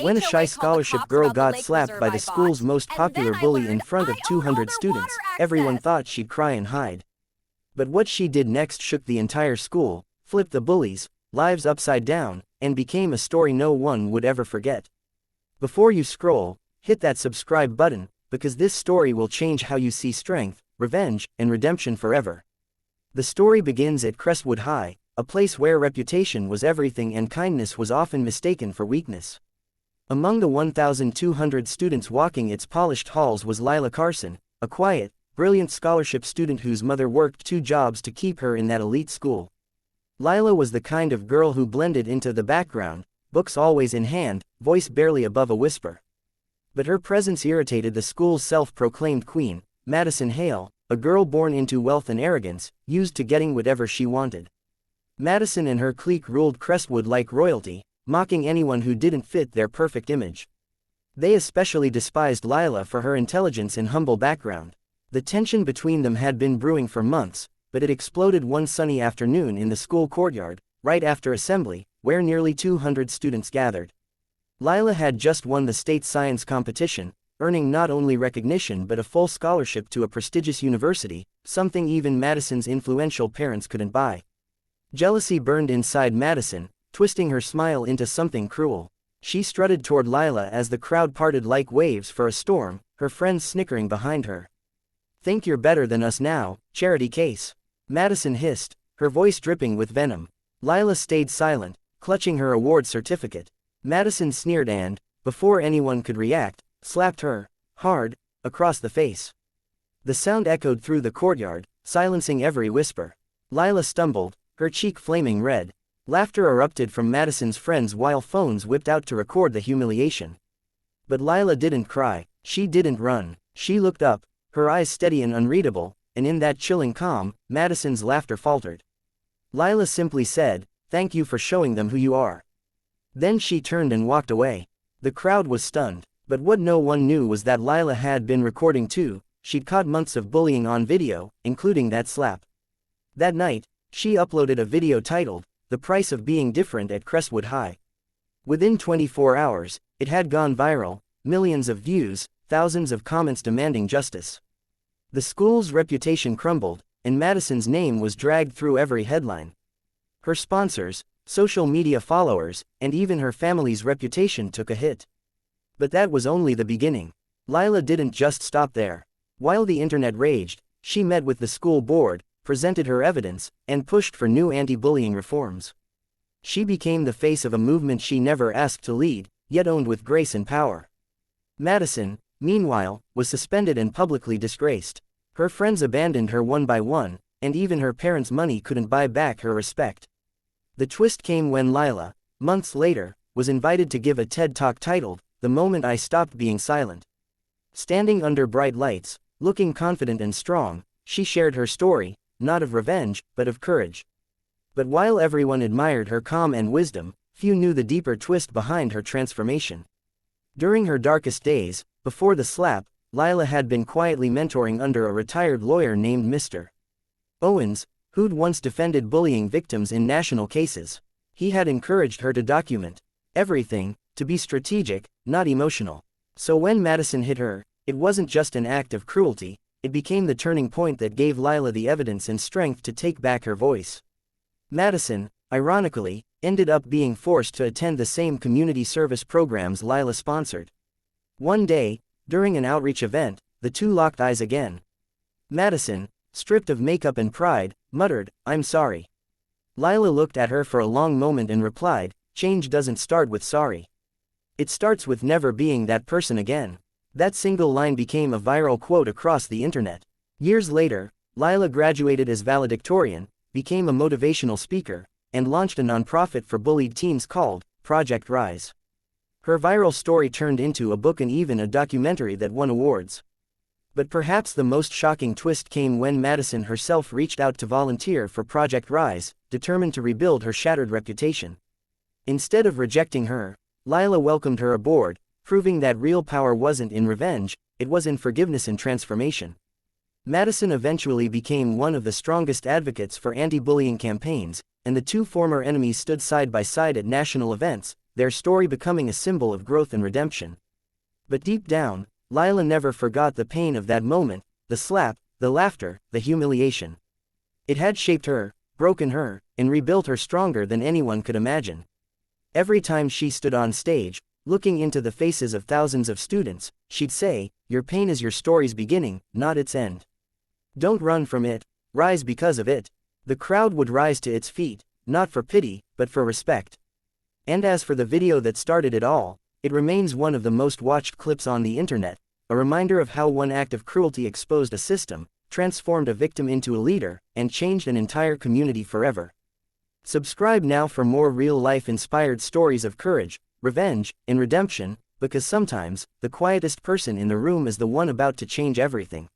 When a shy HOA called the scholarship cops girl about the got lake slapped reserve by I the bought, school's most and then popular I bully in learned front of I own 200 all the students, water everyone access. thought she'd cry and hide. But what she did next shook the entire school, flipped the bullies' lives upside down, and became a story no one would ever forget. Before you scroll, hit that subscribe button, because this story will change how you see strength, revenge, and redemption forever. The story begins at Crestwood High, a place where reputation was everything and kindness was often mistaken for weakness. Among the 1,200 students walking its polished halls was Lila Carson, a quiet, brilliant scholarship student whose mother worked 2 jobs to keep her in that elite school. Lila was the kind of girl who blended into the background, books always in hand, voice barely above a whisper. But her presence irritated the school's self-proclaimed queen, Madison Hale, a girl born into wealth and arrogance, used to getting whatever she wanted. Madison and her clique ruled Crestwood like royalty, mocking anyone who didn't fit their perfect image. They especially despised Lila for her intelligence and humble background. The tension between them had been brewing for months, but it exploded one sunny afternoon in the school courtyard, right after assembly, where nearly 200 students gathered. Lila had just won the state science competition, earning not only recognition but a full scholarship to a prestigious university, something even Madison's influential parents couldn't buy. Jealousy burned inside Madison, twisting her smile into something cruel. She strutted toward Lila as the crowd parted like waves for a storm, her friends snickering behind her. "Think you're better than us now, charity case," Madison hissed, her voice dripping with venom. Lila stayed silent, clutching her award certificate. Madison sneered and, before anyone could react, slapped her, hard, across the face. The sound echoed through the courtyard, silencing every whisper. Lila stumbled, her cheek flaming red. Laughter erupted from Madison's friends while phones whipped out to record the humiliation. But Lila didn't cry, she didn't run, she looked up, her eyes steady and unreadable, and in that chilling calm, Madison's laughter faltered. Lila simply said, "Thank you for showing them who you are." Then she turned and walked away. The crowd was stunned, but what no one knew was that Lila had been recording too. She'd caught months of bullying on video, including that slap. That night, she uploaded a video titled, "The Price of Being Different at Crestwood High." Within 24 hours, it had gone viral, millions of views, thousands of comments demanding justice. The school's reputation crumbled, and Madison's name was dragged through every headline. Her sponsors, social media followers, and even her family's reputation took a hit. But that was only the beginning. Lila didn't just stop there. While the internet raged, she met with the school board, presented her evidence, and pushed for new anti-bullying reforms. She became the face of a movement she never asked to lead, yet owned with grace and power. Madison, meanwhile, was suspended and publicly disgraced. Her friends abandoned her one by one, and even her parents' money couldn't buy back her respect. The twist came when Lila, months later, was invited to give a TED Talk titled, "The Moment I Stopped Being Silent." Standing under bright lights, looking confident and strong, she shared her story, not of revenge, but of courage. But while everyone admired her calm and wisdom, few knew the deeper twist behind her transformation. During her darkest days, before the slap, Lila had been quietly mentoring under a retired lawyer named Mr. Owens, who'd once defended bullying victims in national cases. He had encouraged her to document everything, to be strategic, not emotional. So when Madison hit her, it wasn't just an act of cruelty, it became the turning point that gave Lila the evidence and strength to take back her voice. Madison, ironically, ended up being forced to attend the same community service programs Lila sponsored. One day, during an outreach event, the two locked eyes again. Madison, stripped of makeup and pride, muttered, "I'm sorry." Lila looked at her for a long moment and replied, "Change doesn't start with sorry. It starts with never being that person again." That single line became a viral quote across the internet. Years later, Lila graduated as valedictorian, became a motivational speaker, and launched a nonprofit for bullied teens called Project Rise. Her viral story turned into a book and even a documentary that won awards. But perhaps the most shocking twist came when Madison herself reached out to volunteer for Project Rise, determined to rebuild her shattered reputation. Instead of rejecting her, Lila welcomed her aboard, proving that real power wasn't in revenge, it was in forgiveness and transformation. Madison eventually became one of the strongest advocates for anti-bullying campaigns, and the two former enemies stood side by side at national events, their story becoming a symbol of growth and redemption. But deep down, Lila never forgot the pain of that moment, the slap, the laughter, the humiliation. It had shaped her, broken her, and rebuilt her stronger than anyone could imagine. Every time she stood on stage, looking into the faces of thousands of students, she'd say, "Your pain is your story's beginning, not its end. Don't run from it, rise because of it." The crowd would rise to its feet, not for pity, but for respect. And as for the video that started it all, it remains one of the most watched clips on the internet, a reminder of how one act of cruelty exposed a system, transformed a victim into a leader, and changed an entire community forever. Subscribe now for more real-life inspired stories of courage, revenge, and redemption, because sometimes, the quietest person in the room is the one about to change everything.